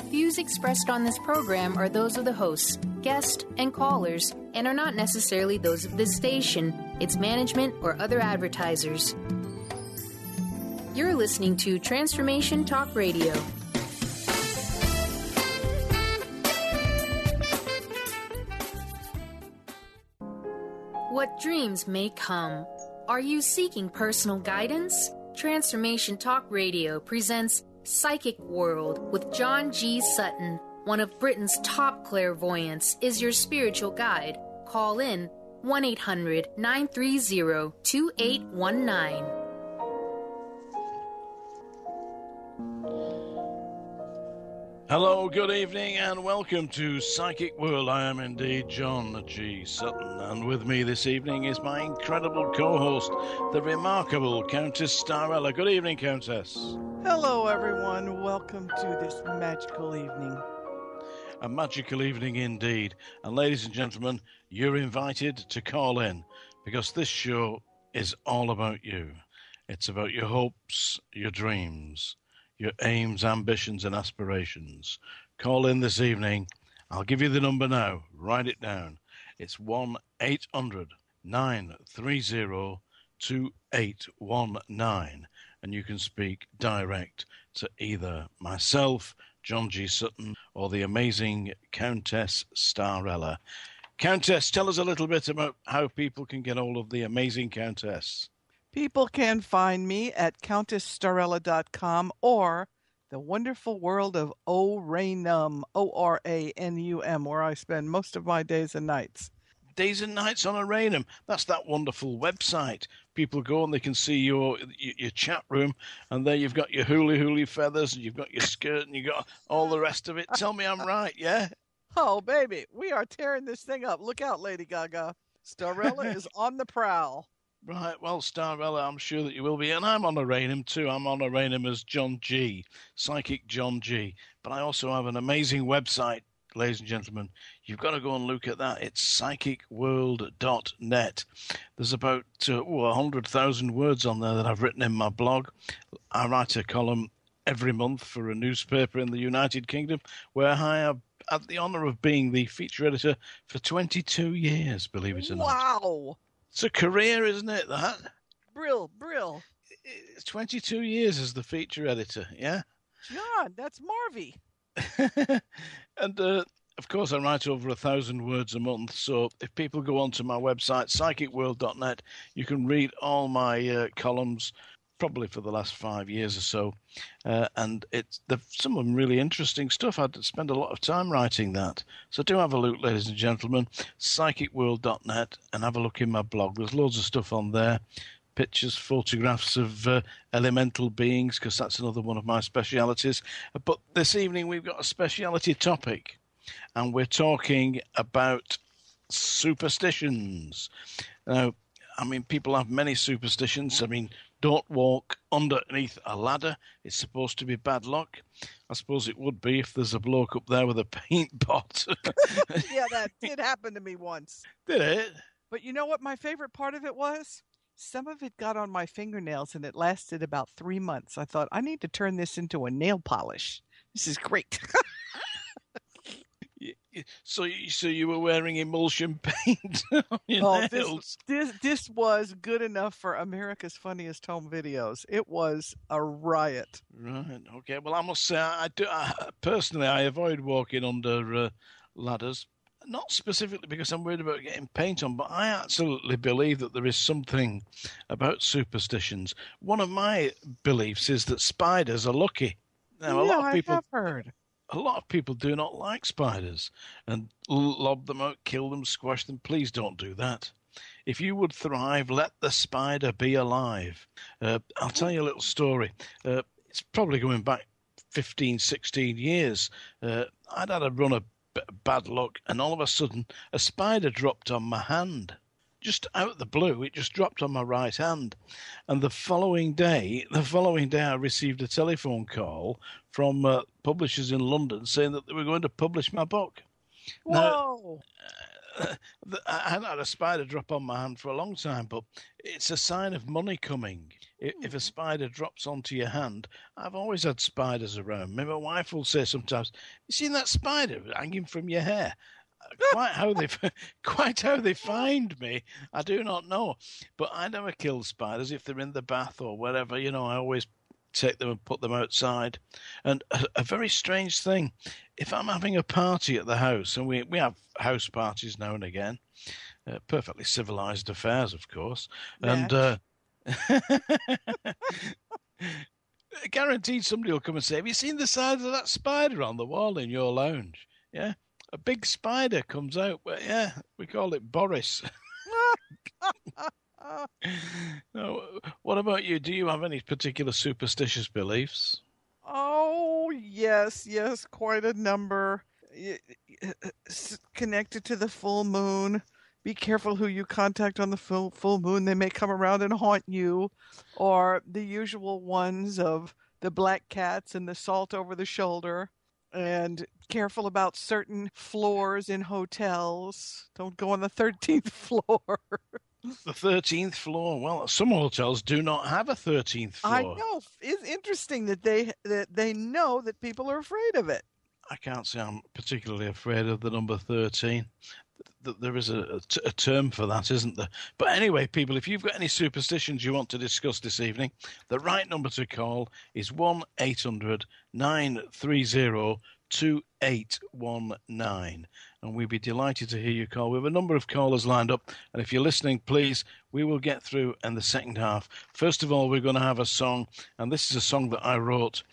Views expressed on this program are those of the hosts, guests, and callers, and are not necessarily those of this station, its management, or other advertisers. You're listening to Transformation Talk Radio. What dreams may come. Are you seeking personal guidance? Transformation Talk Radio presents Psychic World with John G. Sutton. One of Britain's top clairvoyants is your spiritual guide. Call in 1-800-930-2819. Hello, good evening, and welcome to Psychic World. I am indeed John G. Sutton, and with me this evening is my incredible co-host, the remarkable Countess Starella. Good evening, Countess. Hello, everyone. Welcome to this magical evening. A magical evening indeed. And ladies and gentlemen, you're invited to call in, because this show is all about you. It's about your hopes, your dreams, your aims, ambitions, and aspirations. Call in this evening. I'll give you the number now. Write it down. It's 1-800-930-2819. And you can speak direct to either myself, John G. Sutton, or the amazing Countess Starella. Countess, tell us a little bit about how people can get hold of the amazing Countess. People can find me at CountessStarella.com or the wonderful world of Oranum, O-R-A-N-U-M, where I spend most of my days and nights. Days and Nights on Oranum. That's that wonderful website. People go and they can see your chat room, and there you've got your hula feathers, and you've got your skirt, and you've got all the rest of it. Tell me I'm right, yeah? Oh, baby, we are tearing this thing up. Look out, Lady Gaga. Starella is on the prowl. Right, well, Starella, I'm sure that you will be. And I'm on Oranum too. I'm on Oranum as John G, Psychic John G. But I also have an amazing website, ladies and gentlemen. You've got to go and look at that. It's psychicworld.net. There's about 100,000 words on there that I've written in my blog. I write a column every month for a newspaper in the United Kingdom, where I have had the honour of being the feature editor for 22 years, believe it or not. Wow! It's a career, isn't it, that? Brill. It's 22 years as the feature editor, yeah? John, that's Marvy. And, of course, I write over 1,000 words a month, so if people go onto my website, psychicworld.net, you can read all my columns, probably for the last 5 years or so. And there's some of them really interesting stuff. I'd spend a lot of time writing that. So do have a look, ladies and gentlemen, psychicworld.net, and have a look in my blog. There's loads of stuff on there. Pictures, photographs of elemental beings, because that's another one of my specialities. But this evening we've got a speciality topic, and we're talking about superstitions. Now, I mean, people have many superstitions. I mean, don't walk underneath a ladder. It's supposed to be bad luck. I suppose it would be if there's a bloke up there with a paint pot. Yeah, that did happen to me once. Did it? But you know what my favorite part of it was? Some of it got on my fingernails, and it lasted about 3 months. I thought, I need to turn this into a nail polish. This is great. So you were wearing emulsion paint on your nails? This was good enough for America's Funniest Home Videos. It was a riot. Right. Okay. Well, I must say, I personally avoid walking under ladders. Not specifically because I'm worried about getting paint on, but I absolutely believe that there is something about superstitions. One of my beliefs is that spiders are lucky. Now, I have heard. A lot of people do not like spiders and lob them out, kill them, squash them. Please don't do that. If you would thrive, let the spider be alive. I'll tell you a little story. It's probably going back 15, 16 years. I'd had a run of bad luck, and all of a sudden, a spider dropped on my hand. Just out of the blue, it just dropped on my right hand. And the following day, I received a telephone call from publishers in London saying that they were going to publish my book. Whoa! Now, I hadn't had a spider drop on my hand for a long time, but it's a sign of money coming. if a spider drops onto your hand, I've always had spiders around me. My wife will say sometimes, "You seen that spider hanging from your hair?" Quite how they find me, I do not know. But I never kill spiders if they're in the bath or wherever. I always take them and put them outside. And a very strange thing, if I'm having a party at the house, and we have house parties now and again, perfectly civilized affairs, of course, and guaranteed somebody will come and say, "Have you seen the size of that spider on the wall in your lounge?" Yeah, a big spider comes out. But yeah, we call it Boris. Now, what about you? Do you have any particular superstitious beliefs? Oh, yes, quite a number. Connected to the full moon. Be careful who you contact on the full moon. They may come around and haunt you. Or the usual ones of the black cats and the salt over the shoulder. And careful about certain floors in hotels. Don't go on the 13th floor. The 13th floor. Well, some hotels do not have a 13th floor. I know. It's interesting that they know that people are afraid of it. I can't say I'm particularly afraid of the number 13. There is a term for that, isn't there? But anyway, people, if you've got any superstitions you want to discuss this evening, the right number to call is 1-800-930-2819. And we'd be delighted to hear your call. We have a number of callers lined up. And if you're listening, please, we will get through in the second half. First of all, we're going to have a song. And this is a song that I wrote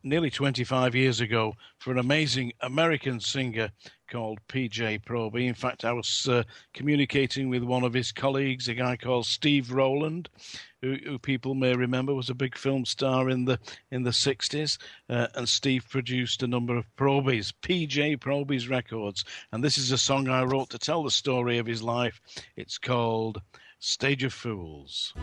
nearly 25 years ago for an amazing American singer called P.J. Proby. In fact, I was communicating with one of his colleagues, a guy called Steve Rowland, who people may remember was a big film star in the 60s. And Steve produced a number of Proby's, P.J. Proby's records. And this is a song I wrote to tell the story of his life. It's called Stage of Fools.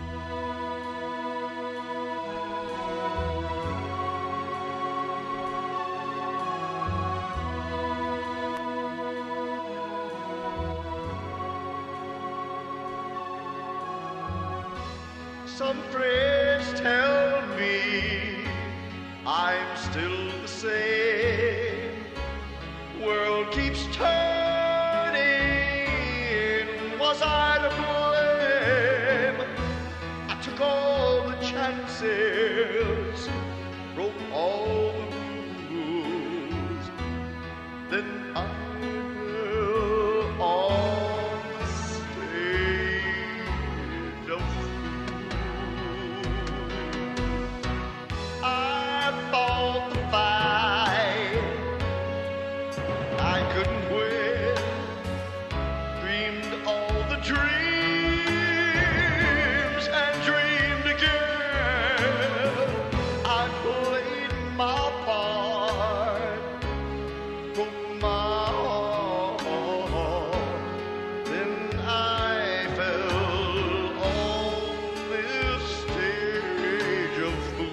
Some friends tell me I'm still the same. World keeps turning. Was I to blame? I took all the chances, broke all the rules. Then I fell on the stage of fought the fight I couldn't win, dreamed all the dreams and dreamed again. I played my part, broke my heart, then I fell on this stage of fools.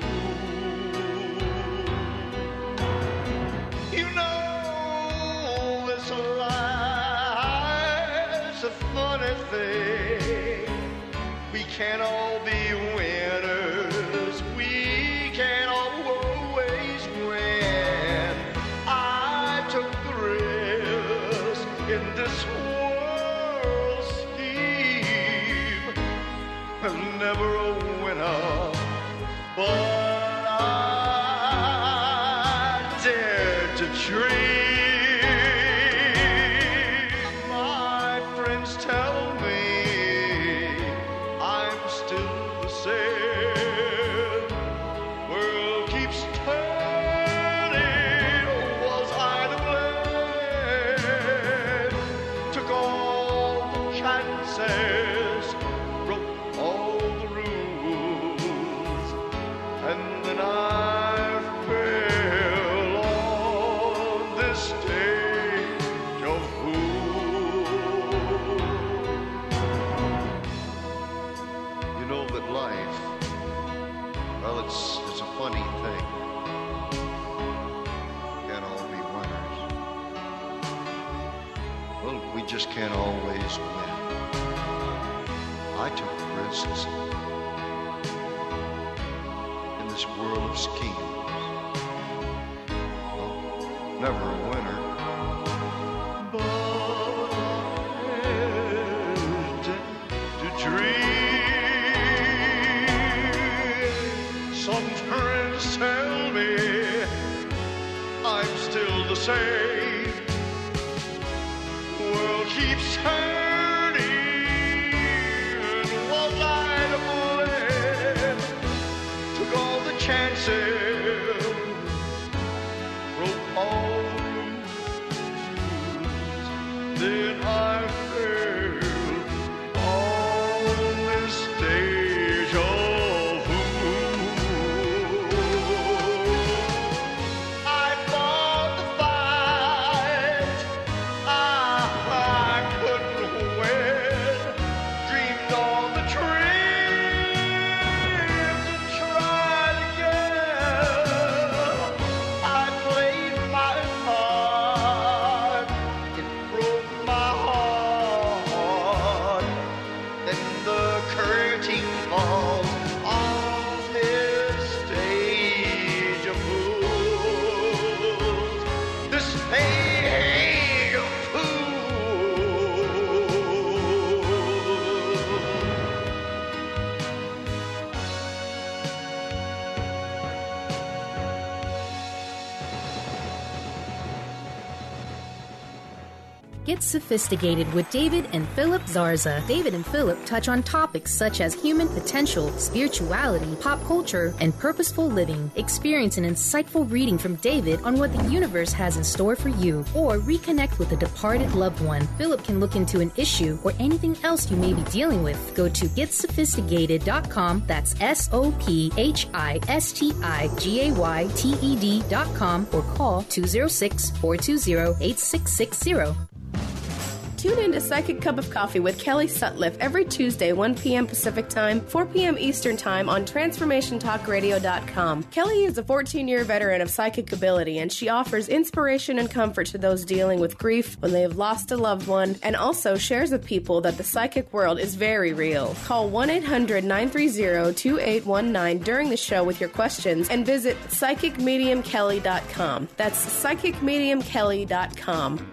You know this life's a funny thing. We can't all be winners. We can't always win. I took the risk in this world scheme. I'm never a winner, but I dare to dream. My friends tell me I'm still the same. World keeps turning. Was I to blame? Took all the chances, broke all the rules, and then I fell on this stage of fools. You know that life, well, it's a funny thing. Can't all be winners. Well, we just can't always win. I took risks this world of schemes. Never a winner. But I dare to dream. Some friends tell me I'm still the same. The world keeps turning. Was I to blame? Took all the chances, broke all the rules. Then I failed on this stage of fools. I fought the fight I couldn't win. Dreamed all the dreams and tried again. I played my part. It broke my heart. Then the curtain falls on this stage of fools. This stage of fools. Get sophisticated with David and Philip Zarza. David and Philip touch on topics such as human potential, spirituality, pop culture, and purposeful living. Experience an insightful reading from David on what the universe has in store for you, or reconnect with a departed loved one. Philip can look into an issue or anything else you may be dealing with. Go to getsophisticated.com. That's SOPHISTIGAYTED.com or call 206-420-8660. Tune in to Psychic Cup of Coffee with Kelly Sutliff every Tuesday, 1 p.m. Pacific Time, 4 p.m. Eastern Time on Transformationtalkradio.com. Kelly is a 14-year veteran of psychic ability, and she offers inspiration and comfort to those dealing with grief when they have lost a loved one, and also shares with people that the psychic world is very real. Call 1-800-930-2819 during the show with your questions, and visit PsychicMediumKelly.com. That's PsychicMediumKelly.com.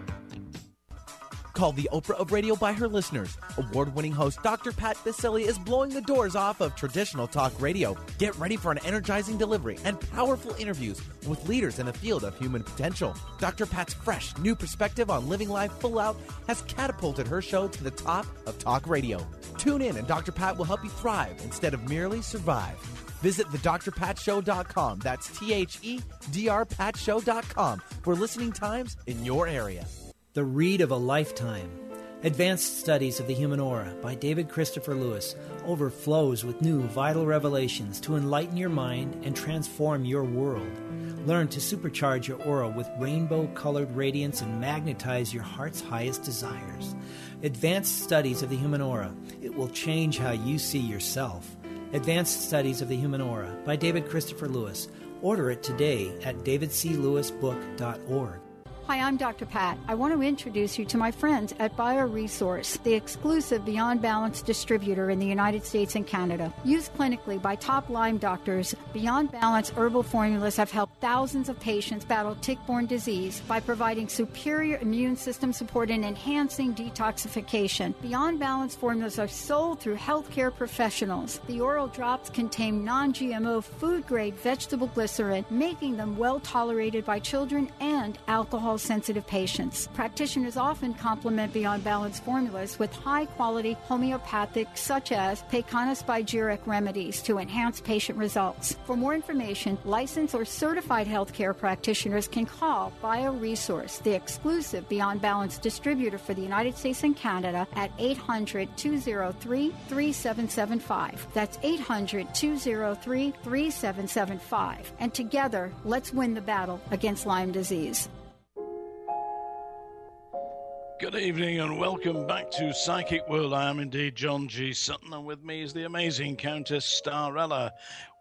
Called the Oprah of radio by her listeners, award-winning host Dr. Pat Baccili is blowing the doors off of traditional talk radio. Get ready for an energizing delivery and powerful interviews with leaders in the field of human potential. Dr. Pat's fresh, new perspective on living life full out has catapulted her show to the top of talk radio. Tune in and Dr. Pat will help you thrive instead of merely survive. Visit thedrpatshow.com. That's THEDRPatshow.com for listening times in your area. The Read of a Lifetime. Advanced Studies of the Human Aura by David Christopher Lewis overflows with new vital revelations to enlighten your mind and transform your world. Learn to supercharge your aura with rainbow-colored radiance and magnetize your heart's highest desires. Advanced Studies of the Human Aura. It will change how you see yourself. Advanced Studies of the Human Aura by David Christopher Lewis. Order it today at davidclewisbook.org. Hi, I'm Dr. Pat. I want to introduce you to my friends at BioResource, the exclusive Beyond Balance distributor in the United States and Canada. Used clinically by top Lyme doctors, Beyond Balance herbal formulas have helped thousands of patients battle tick-borne disease by providing superior immune system support and enhancing detoxification. Beyond Balance formulas are sold through healthcare professionals. The oral drops contain non-GMO food-grade vegetable glycerin, making them well-tolated by children and alcohol-sensitive patients. Practitioners often complement Beyond Balance formulas with high-quality homeopathic, such as Pecana Spigyric remedies to enhance patient results. For more information, licensed or certified healthcare practitioners can call BioResource, the exclusive Beyond Balance distributor for the United States and Canada, at 800-203-3775. That's 800-203-3775. And together, let's win the battle against Lyme disease. Good evening and welcome back to Psychic World. I am indeed John G. Sutton, and with me is the amazing Countess Starella.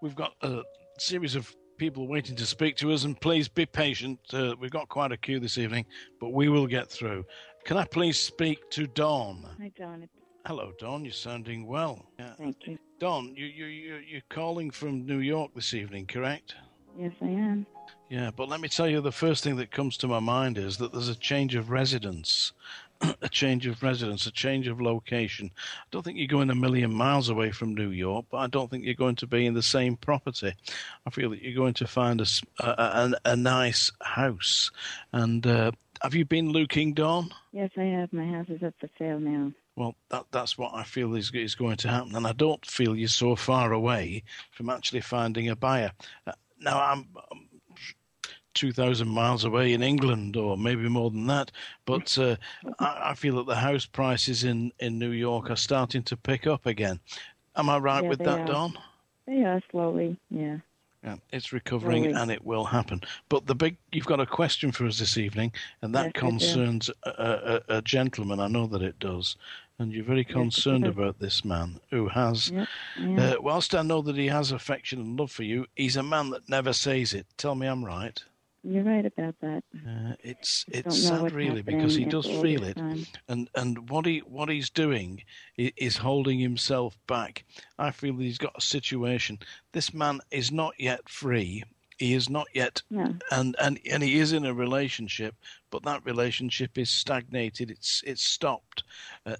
We've got a series of people waiting to speak to us, and please be patient. We've got quite a queue this evening, but we will get through. Can I please speak to Dawn? Hi, Dawn. Hello, Dawn. You're sounding well. Yeah. Thank you. Don, you're calling from New York this evening, correct? Yes, I am. Yeah, but let me tell you, the first thing that comes to my mind is that there's a change of residence, a change of location. I don't think you're going a million miles away from New York, but I don't think you're going to be in the same property. I feel that you're going to find a nice house. And have you been looking, Dawn? Yes, I have. My house is up for sale now. Well, that's what I feel is going to happen, and I don't feel you're so far away from actually finding a buyer. Now, I'm 2,000 miles away in England, or maybe more than that, but I feel that the house prices in New York are starting to pick up again. Am I right with that, Dawn? They are, slowly, yeah. Yeah, it's recovering and it will happen. But you've got a question for us this evening, and that concerns a gentleman. I know that it does. And you're very concerned about this man who has, whilst I know that he has affection and love for you, he's a man that never says it. Tell me I'm right. You're right about that. It's sad, really, because he does feel it, and what he's doing is holding himself back. I feel that he's got a situation. This man is not yet free. He is not yet, and he is in a relationship, but that relationship is stagnated. It's stopped,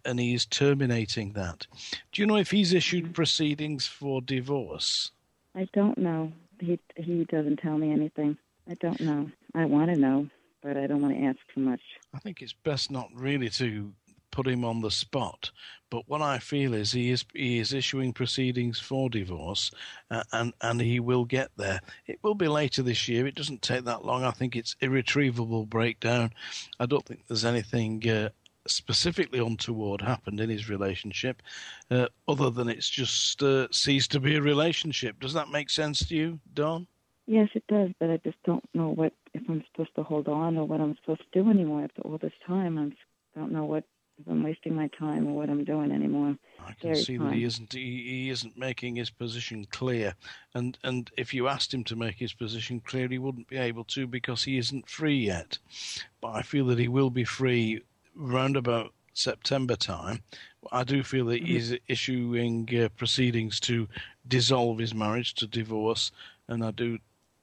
and he is terminating that. Do you know if he's issued proceedings for divorce? I don't know. He doesn't tell me anything. I don't know. I want to know, but I don't want to ask too much. I think it's best not really to put him on the spot, but what I feel is he is issuing proceedings for divorce, and he will get there. It will be later this year. It doesn't take that long. I think it's irretrievable breakdown. I don't think there's anything specifically untoward happened in his relationship, other than it's just ceased to be a relationship. Does that make sense to you, Dawn? Yes, it does, but I just don't know if I'm supposed to hold on or what I'm supposed to do anymore after all this time. I don't know if I'm wasting my time or what I'm doing anymore. I can see that he isn't making his position clear, and if you asked him to make his position clear, he wouldn't be able to because he isn't free yet. But I feel that he will be free round about September time. I do feel that he's issuing proceedings to dissolve his marriage, to divorce, and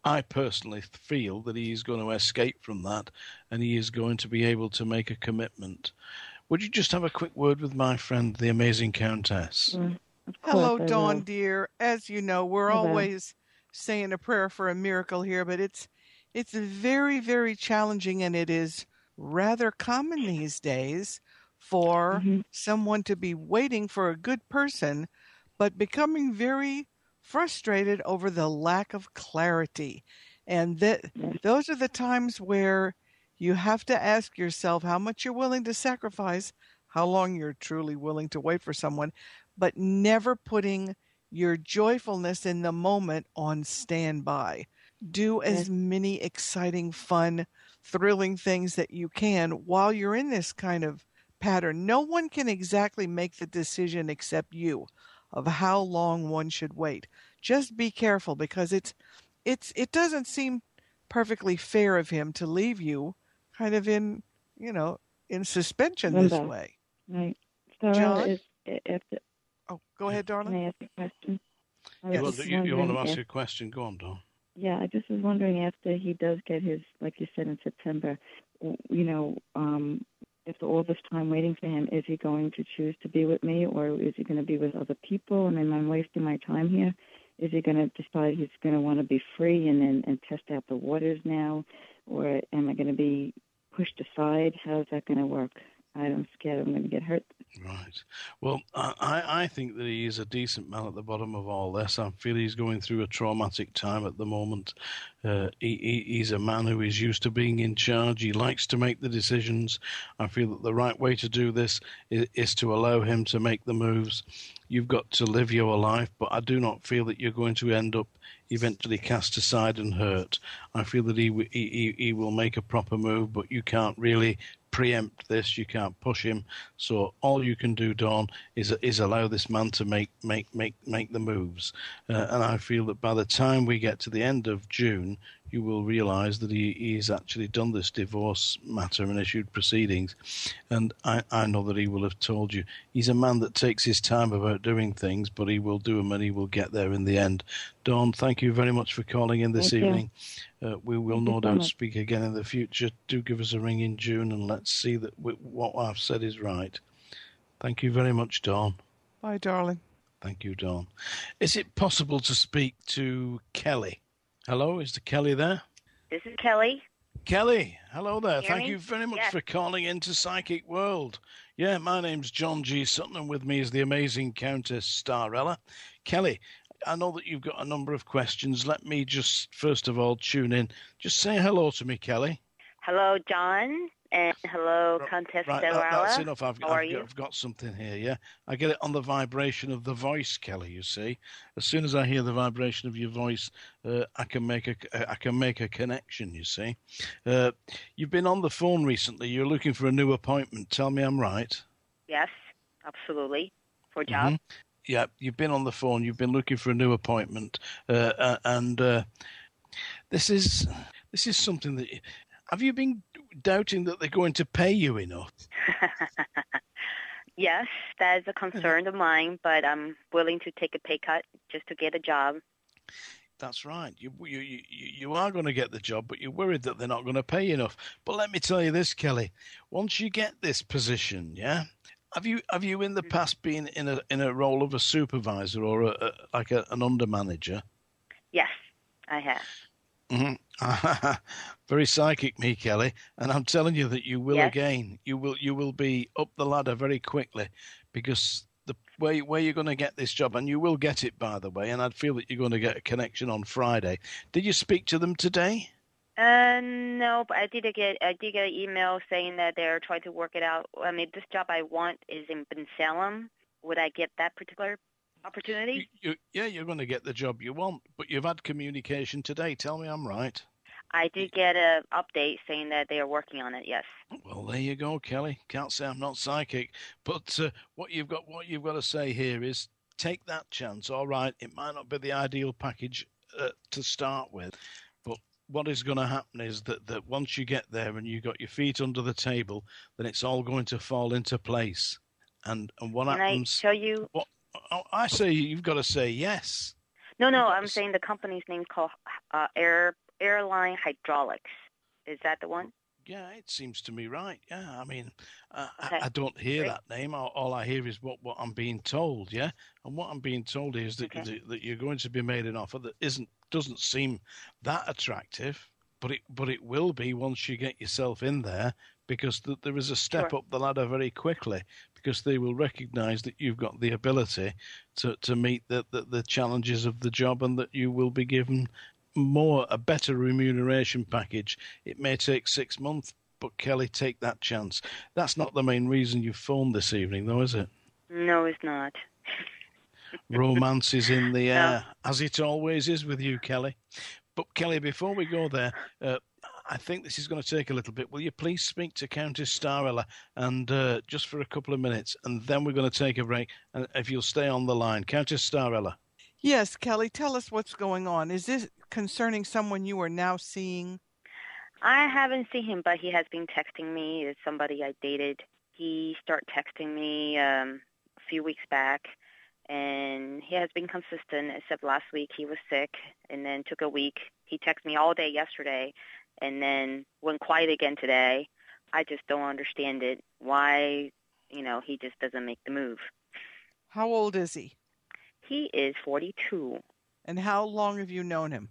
I personally feel that he is going to escape from that, and he is going to be able to make a commitment. Would you just have a quick word with my friend, the amazing Countess? Hello, Dawn, dear. As you know, we're always saying a prayer for a miracle here, but it's very, very challenging, and it is rather common these days for someone to be waiting for a good person, but becoming very frustrated over the lack of clarity. And those are the times where you have to ask yourself how much you're willing to sacrifice, how long you're truly willing to wait for someone, but never putting your joyfulness in the moment on standby. Do as many exciting, fun, thrilling things that you can while you're in this kind of pattern. No one can exactly make the decision except you of how long one should wait. Just be careful, because it doesn't seem perfectly fair of him to leave you kind of in suspension this way. Right. John? Go ahead, darling. Can I ask a question? You want to ask a question? Go on, Dawn. Yeah, I just was wondering, after he does get his, like you said, in September, after all this time waiting for him, is he going to choose to be with me, or is he going to be with other people? I mean, I'm wasting my time here. Is he going to decide he's going to want to be free and test out the waters now, or am I going to be pushed aside? How's that going to work? I'm scared I'm going to get hurt. Right. Well, I think that he is a decent man at the bottom of all this. I feel he's going through a traumatic time at the moment. He's a man who is used to being in charge. He likes to make the decisions. I feel that the right way to do this is to allow him to make the moves. You've got to live your life, but I do not feel that you're going to end up eventually cast aside and hurt. I feel that he will make a proper move, but you can't really preempt this. You can't push him. So all you can do, Dawn, is allow this man to make the moves. And I feel that by the time we get to the end of June, you will realise that he's actually done this divorce matter and issued proceedings. And I know that he will have told you. He's a man that takes his time about doing things, but he will do them and he will get there in the end. Dawn, thank you very much for calling in this evening. We will no doubt speak again in the future. Do give us a ring in June and let's see that what I've said is right. Thank you very much, Dawn. Bye, darling. Thank you, Dawn. Is it possible to speak to Kelly? Hello, is the Kelly there? This is Kelly. Kelly, hello there. Hear Thank me? you very much Yes. for calling into Psychic World. Yeah, my name's John G. Sutton, and with me is the amazing Countess Starella. Kelly, I know that you've got a number of questions. Let me just, first of all, tune in. Just say hello to me, Kelly. Hello, John. And hello, Countess Right, Starella. that's enough. I've I've got something here, yeah? I get it on the vibration of the voice, Kelly, you see. As soon as I hear the vibration of your voice, I can make a connection, you see. You've been on the phone recently. You're looking for a new appointment. Tell me I'm right. Yes, absolutely. For a job. Mm-hmm. Yeah, you've been on the phone. You've been looking for a new appointment. And this is something that... Have you been doubting that they're going to pay you enough? Yes, that is a concern of mine, but I'm willing to take a pay cut just to get a job. That's right. You are going to get the job, but you're worried that they're not going to pay you enough. But let me tell you this, Kelly. Once you get this position, yeah, have you in the past been in a role of a supervisor or an under manager? Yes, I have. Mm-hmm. Very psychic, me, Kelly, and I'm telling you that you will again. You will be up the ladder very quickly, because the where you're going to get this job, and you will get it, by the way. And I'd feel that you're going to get a connection on Friday. Did you speak to them today? No, but I did get an email saying that they're trying to work it out. I mean, this job I want is in Bensalem. Would I get that particular opportunity? You're going to get the job you want, but you've had communication today. Tell me I'm right. I did get an update saying that they are working on it, yes. Well, there you go, Kelly. Can't say I'm not psychic, but what you've got to say here is take that chance. All right, it might not be the ideal package to start with, but what is going to happen is that once you get there and you got your feet under the table, then it's all going to fall into place. And what happens? Can I tell you? I say you've got to say yes. No, I'm saying the company's name is called Airline Hydraulics. Is that the one? Yeah, it seems to me right. Yeah, I mean, Okay. I don't hear that name. All I hear is what I'm being told. Yeah, and what I'm being told is that that you're going to be made an offer that doesn't seem that attractive, but it will be once you get yourself in there, because there is a step up the ladder very quickly, because they will recognise that you've got the ability to meet the challenges of the job, and that you will be given a better remuneration package. It may take 6 months, but Kelly, take that chance. That's not the main reason you phoned this evening, though, is it? No, it's not. Romance is in the air, as it always is with you, Kelly. But Kelly, before we go there, I think this is going to take a little bit. Will you please speak to Countess Starella, and just for a couple of minutes, and then we're going to take a break, and if you'll stay on the line. Countess Starella. Yes, Kelly, tell us what's going on. Is this concerning someone you are now seeing? I haven't seen him, but he has been texting me. It's somebody I dated. He started texting me a few weeks back, and he has been consistent, except last week he was sick, and then took a week. He texted me all day yesterday, and then went quiet again today. I just don't understand it. Why, he just doesn't make the move. How old is he? He is 42. And how long have you known him?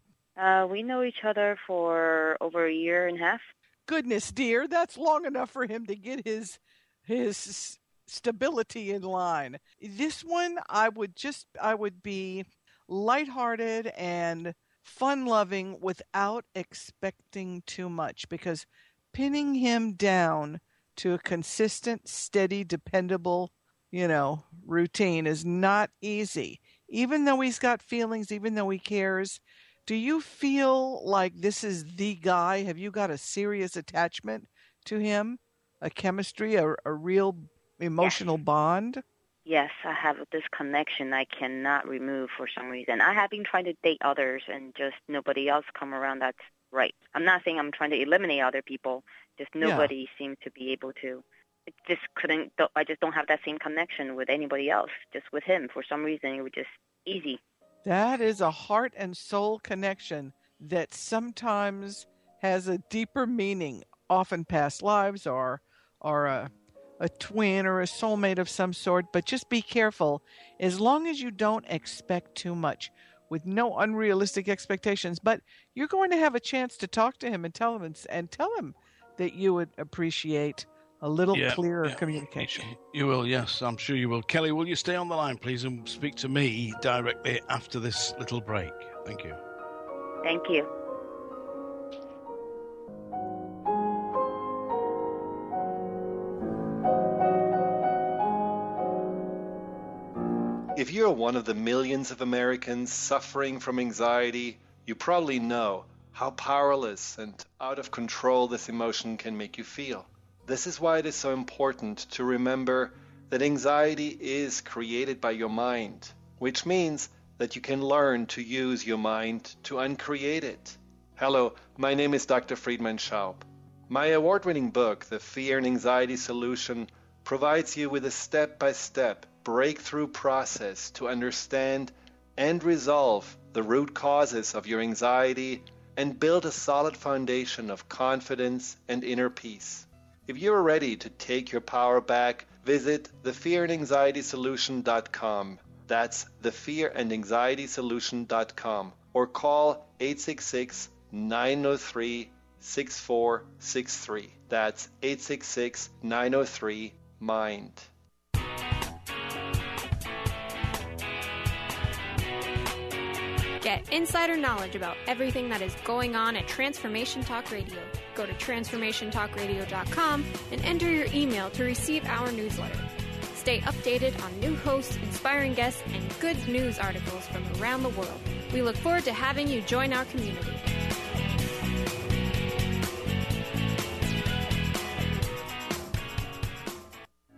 We know each other for over a year and a half. Goodness, dear, that's long enough for him to get his stability in line. This one, I would be lighthearted and fun-loving without expecting too much, because pinning him down to a consistent, steady, dependable, routine is not easy. Even though he's got feelings, even though he cares, do you feel like this is the guy? Have you got a serious attachment to him? A chemistry, a real emotional bond? Yes, I have this connection I cannot remove for some reason. I have been trying to date others, and just nobody else come around that's right. I'm not saying I'm trying to eliminate other people. Just nobody seemed to be able to. It just couldn't. I just don't have that same connection with anybody else. Just with him, for some reason, it was just easy. That is a heart and soul connection that sometimes has a deeper meaning. Often past lives or a twin or a soulmate of some sort. But just be careful. As long as you don't expect too much, with no unrealistic expectations, but you're going to have a chance to talk to him and tell him that you would appreciate a little clearer communication. You will, yes, I'm sure you will. Kelly, will you stay on the line, please, and speak to me directly after this little break? Thank you. Thank you. If you're one of the millions of Americans suffering from anxiety, you probably know how powerless and out of control this emotion can make you feel. This is why it is so important to remember that anxiety is created by your mind, which means that you can learn to use your mind to uncreate it. Hello, my name is Dr. Friedman Schaub. My award-winning book, The Fear and Anxiety Solution, provides you with a step-by-step breakthrough process to understand and resolve the root causes of your anxiety and build a solid foundation of confidence and inner peace. If you are ready to take your power back, visit thefearandanxietysolution.com. That's thefearandanxietysolution.com, or call 866-903-6463. That's 866-903-MIND. Get insider knowledge about everything that is going on at Transformation Talk Radio. Go to transformationtalkradio.com and enter your email to receive our newsletter. Stay updated on new hosts, inspiring guests, and good news articles from around the world. We look forward to having you join our community.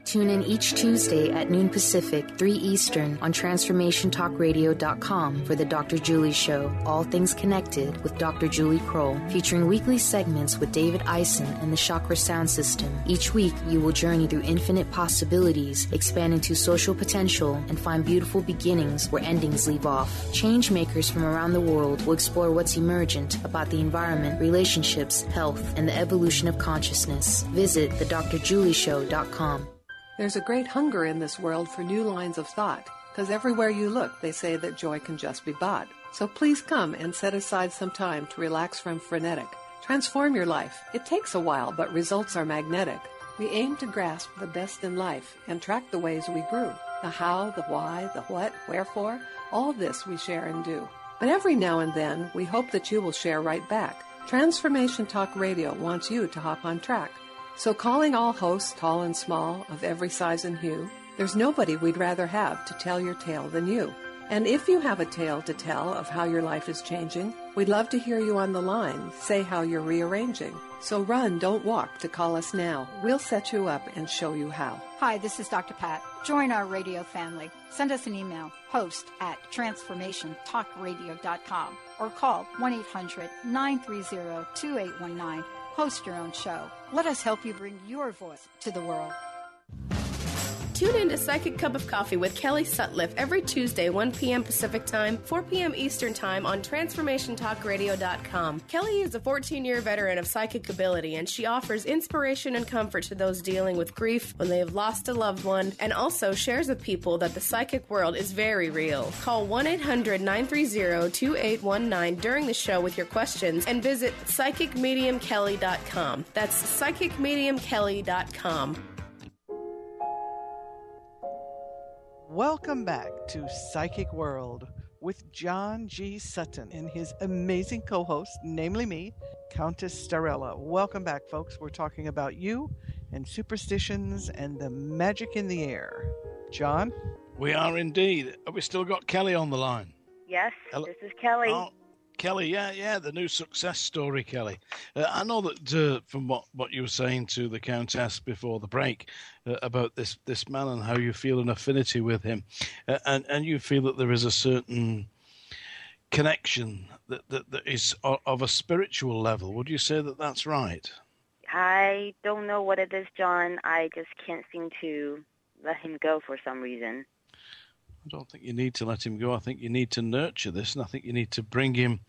Tune in each Tuesday at noon Pacific, 3 Eastern on TransformationTalkRadio.com for the Dr. Julie Show, All Things Connected with Dr. Julie Kroll, featuring weekly segments with David Eisen and the Chakra Sound System. Each week, you will journey through infinite possibilities, expand into social potential, and find beautiful beginnings where endings leave off. Change makers from around the world will explore what's emergent about the environment, relationships, health, and the evolution of consciousness. Visit thedrjulieshow.com. There's a great hunger in this world for new lines of thought, because everywhere you look, they say that joy can just be bought. So please come and set aside some time to relax from frenetic. Transform your life. It takes a while, but results are magnetic. We aim to grasp the best in life and track the ways we grew. The how, the why, the what, wherefore, all this we share and do. But every now and then, we hope that you will share right back. Transformation Talk Radio wants you to hop on track. So calling all hosts, tall and small, of every size and hue, there's nobody we'd rather have to tell your tale than you. And if you have a tale to tell of how your life is changing, we'd love to hear you on the line say how you're rearranging. So run, don't walk to call us now. We'll set you up and show you how. Hi, this is Dr. Pat. Join our radio family. Send us an email, host@transformationtalkradio.com, or call 1-800-930-2819. Host your own show. Let us help you bring your voice to the world. Tune in to Psychic Cup of Coffee with Kelly Sutliff every Tuesday, 1 p.m. Pacific Time, 4 p.m. Eastern Time on TransformationTalkRadio.com. Kelly is a 14-year veteran of psychic ability, and she offers inspiration and comfort to those dealing with grief when they have lost a loved one, and also shares with people that the psychic world is very real. Call 1-800-930-2819 during the show with your questions and visit PsychicMediumKelly.com. That's PsychicMediumKelly.com. Welcome back to Psychic World with John G. Sutton and his amazing co-host, namely me, Countess Starella. Welcome back, folks. We're talking about you and superstitions and the magic in the air. John? We are indeed. Have we still got Kelly on the line? Yes, Hello? This is Kelly. Oh, Kelly, yeah, the new success story, Kelly. I know that from what you were saying to the Countess before the break about this man and how you feel an affinity with him, and you feel that there is a certain connection that is of a spiritual level. Would you say that that's right? I don't know what it is, John. I just can't seem to let him go for some reason. I don't think you need to let him go. I think you need to nurture this, and I think you need to bring him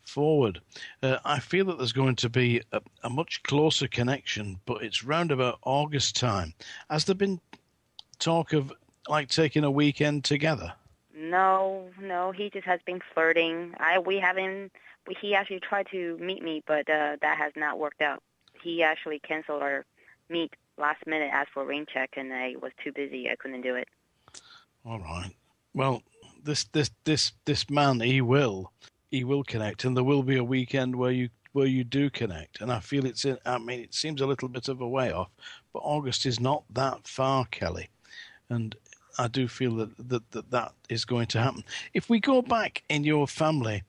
forward. I feel that there's going to be a much closer connection, but it's round about August time. Has there been talk of like taking a weekend together? No, he just has been flirting. He actually tried to meet me, but that has not worked out. He actually canceled our meet last minute, asked for a rain check, and I was too busy. I couldn't do it. All right. Well, this man, he will connect, and there will be a weekend where you do connect. And I feel it seems a little bit of a way off, but August is not that far, Kelly. And I do feel that is going to happen. If we go back in your family,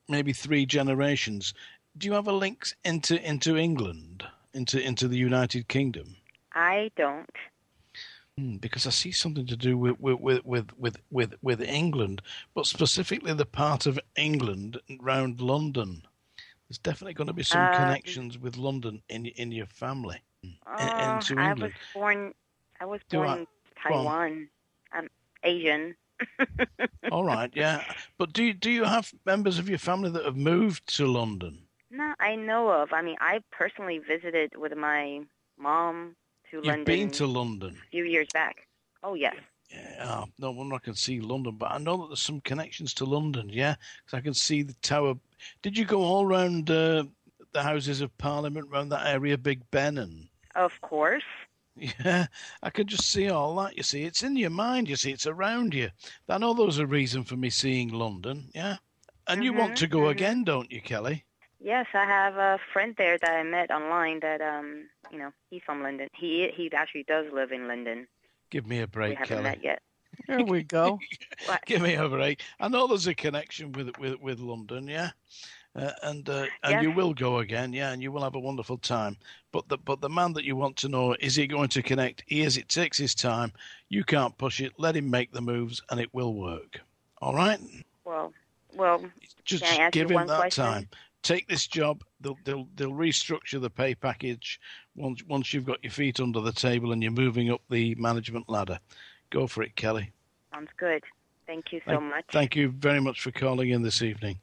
maybe 3 generations, do you have a link into England, into the United Kingdom? I don't. Because I see something to do with England, but specifically the part of England around London. There's definitely going to be some connections with London in your family. Into England. I was born in Taiwan. I'm Asian. All right, yeah. But do you have members of your family that have moved to London? No, I know of. I mean, I personally visited with my mom to London. You've been to London? A few years back. Oh, yes. Yeah, no one I can see London, but I know that there's some connections to London, yeah? Because I can see the Tower. Did you go all round the Houses of Parliament, around that area, Big Ben? And of course. Yeah, I can just see all that, you see. It's in your mind, you see. It's around you. I know there was a reason for me seeing London, yeah? And you want to go again, don't you, Kelly? Yes, I have a friend there that I met online that, he's from London. He actually does live in London. Give me a break, Kelly. We haven't met yet. There we go. Give me a break. I know there's a connection with London, yeah? And you will go again, yeah, and you will have a wonderful time. But the man that you want to know, is he going to connect? It takes his time. You can't push it. Let him make the moves, and it will work. All right? Well. Just give him that time. Take this job. They'll restructure the pay package once you've got your feet under the table and you're moving up the management ladder. Go for it, Kelly. Sounds good. Thank you so much. Thank you very much for calling in this evening.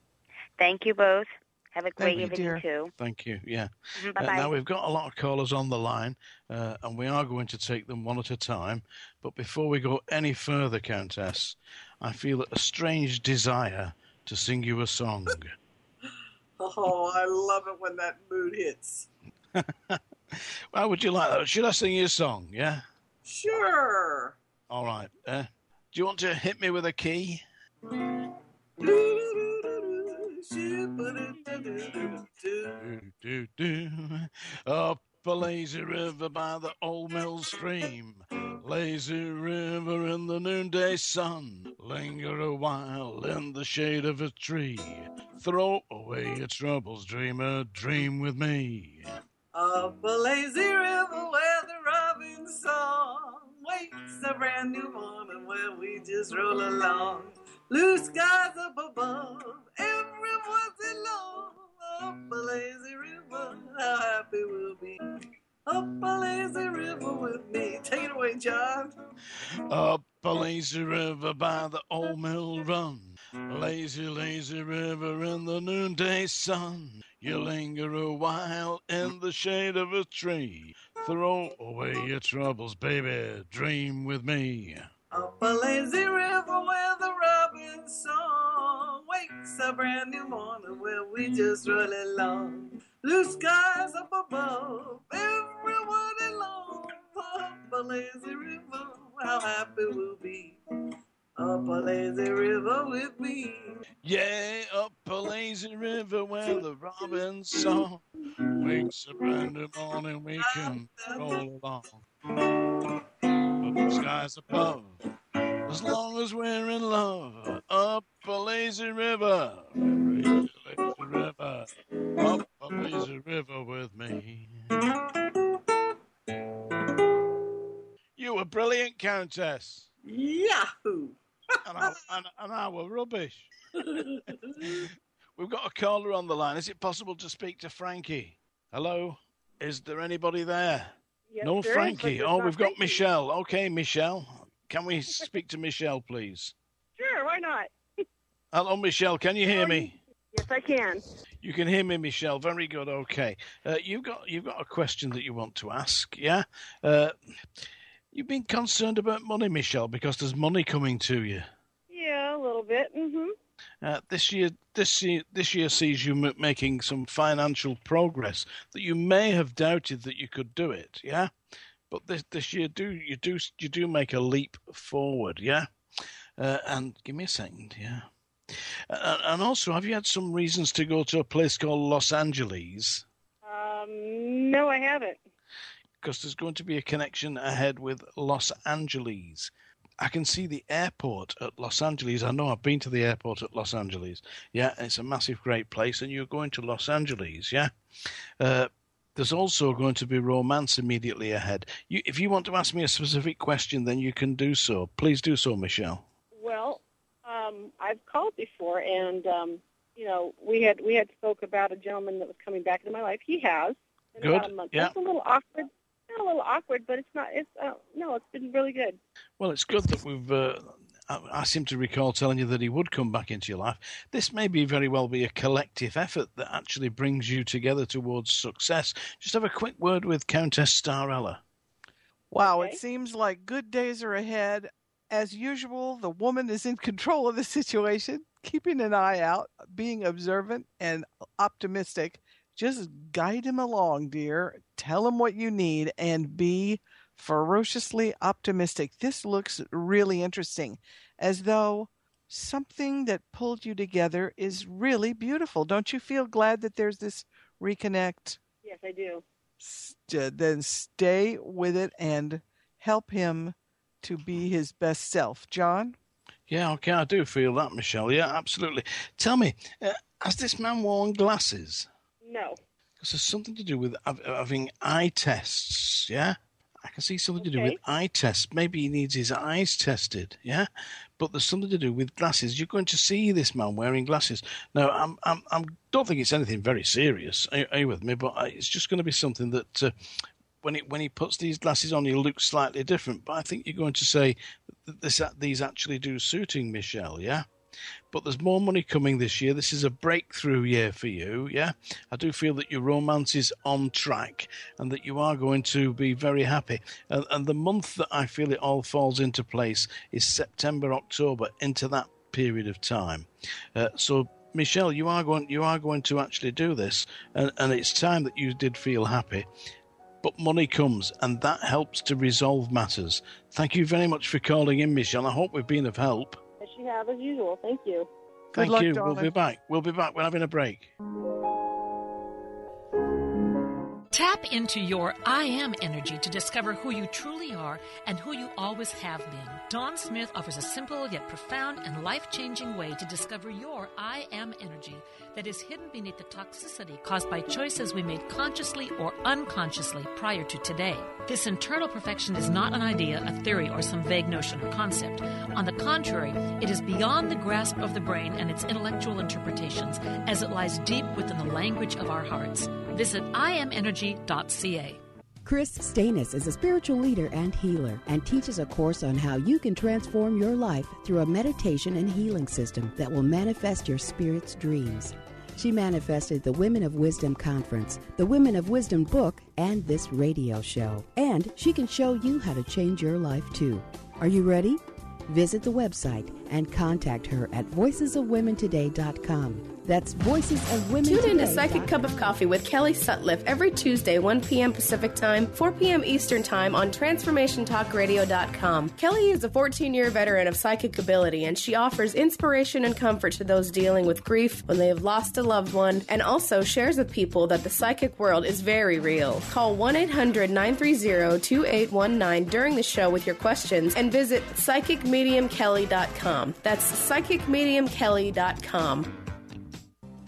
Thank you both. Have a great evening, too. Thank you, yeah. Bye-bye. Now, we've got a lot of callers on the line, and we are going to take them one at a time. But before we go any further, Countess, I feel a strange desire to sing you a song. Oh, I love it when that mood hits. How would you like that? Should I sing you a song, yeah? Sure. All right. Do you want to hit me with a key? Up a lazy river by the old mill stream, lazy river in the noonday sun, linger a while in the shade of a tree, throw away your troubles, dream a dream with me. Up a lazy river where the robin's song wakes a brand new morning where we just roll along. Blue skies up above, everyone's in love. Up a lazy river, how happy we'll be. Up a lazy river with me. Take it away, John. Up a lazy river by the old mill run, lazy, lazy river in the noonday sun. You linger a while in the shade of a tree, throw away your troubles, baby, dream with me. Up a lazy river where the robin's song wakes a brand new morning where we just roll along. Blue skies up above, everyone in love. Up a lazy river, how happy we'll be. Up a lazy river with me. Yeah, up a lazy river where the robin's song wakes a brand new morning we can roll along. Up the skies above, as long as we're in love. Up a lazy river, lazy, lazy river. Up a lazy river with me. You were brilliant, Countess. Yahoo! And I were rubbish. we've got a caller on the line. Is it possible to speak to Frankie? Hello? Is there anybody there? Yes, No, there Frankie. is, but Oh, not we've got Frankie. Michelle. Okay, Michelle. Can we speak to Michelle, please? Sure, why not? Hello, Michelle. Can you hear me? Yes, I can. You can hear me, Michelle. Very good. Okay. You've got a question that you want to ask, yeah? You've been concerned about money, Michelle, because there's money coming to you. Yeah, a little bit. This year sees you making some financial progress that you may have doubted that you could do it, yeah. But this year, you do make a leap forward, yeah. And give me a second, yeah. And also, have you had some reasons to go to a place called Los Angeles? No, I haven't. Because there's going to be a connection ahead with Los Angeles. I can see the airport at Los Angeles. I know I've been to the airport at Los Angeles. Yeah, it's a massive, great place, and you're going to Los Angeles, yeah? There's also going to be romance immediately ahead. If you want to ask me a specific question, then you can do so. Please do so, Michelle. Well, I've called before, and we had spoke about a gentleman that was coming back into my life. He has in Good. about a month. Yeah. It's a little awkward. Not a little awkward, but it's not. It's it's been really good. Well, it's good that we've. I seem to recall telling you that he would come back into your life. This may very well be a collective effort that actually brings you together towards success. Just have a quick word with Countess Starella. Wow, Okay. It seems like good days are ahead. As usual, the woman is in control of the situation, keeping an eye out, being observant and optimistic. Just guide him along, dear. Tell him what you need and be ferociously optimistic. This looks really interesting, as though something that pulled you together is really beautiful. Don't you feel glad that there's this reconnect? Yes, I do. Then stay with it and help him to be his best self. John? Yeah, okay, I do feel that, Michelle. Yeah, absolutely. Tell me, has this man worn glasses? No. Because there's something to do with having eye tests, yeah? I can see something to do with eye tests. Maybe he needs his eyes tested, yeah? But there's something to do with glasses. You're going to see this man wearing glasses. Now, I don't think it's anything very serious. Are you with me? But it's just going to be something that when he puts these glasses on, he'll look slightly different. But I think you're going to say that these actually do suiting Michelle, yeah? But there's more money coming this year. This is a breakthrough year for you, yeah? I do feel that your romance is on track and that you are going to be very happy. And the month that I feel it all falls into place is September, October, into that period of time. So, Michelle, you are going to actually do this, and it's time that you did feel happy. But money comes, and that helps to resolve matters. Thank you very much for calling in, Michelle. I hope we've been of help. Yes, you have, as usual. Thank you. Thank luck, you. darling. We'll be back. We're having a break. Tap into your I Am energy to discover who you truly are and who you always have been. Dawn Smith offers a simple yet profound and life-changing way to discover your I Am energy that is hidden beneath the toxicity caused by choices we made consciously or unconsciously prior to today. This internal perfection is not an idea, a theory, or some vague notion or concept. On the contrary, it is beyond the grasp of the brain and its intellectual interpretations, as it lies deep within the language of our hearts. Visit iamenergy.ca. Chris Stanis is a spiritual leader and healer and teaches a course on how you can transform your life through a meditation and healing system that will manifest your spirit's dreams. She manifested the Women of Wisdom Conference, the Women of Wisdom book, and this radio show. And she can show you how to change your life too. Are you ready? Visit the website and contact her at voicesofwomentoday.com. That's voicesofwomentoday.com. Tune in to Psychic Cup of Coffee with Kelly Sutliff every Tuesday, 1 p.m. Pacific Time, 4 p.m. Eastern Time on Transformationtalkradio.com. Kelly is a 14-year veteran of psychic ability, and she offers inspiration and comfort to those dealing with grief when they have lost a loved one, and also shares with people that the psychic world is very real. Call 1-800-930-2819 during the show with your questions and visit psychicmediumkelly.com. That's psychicmediumkelly.com.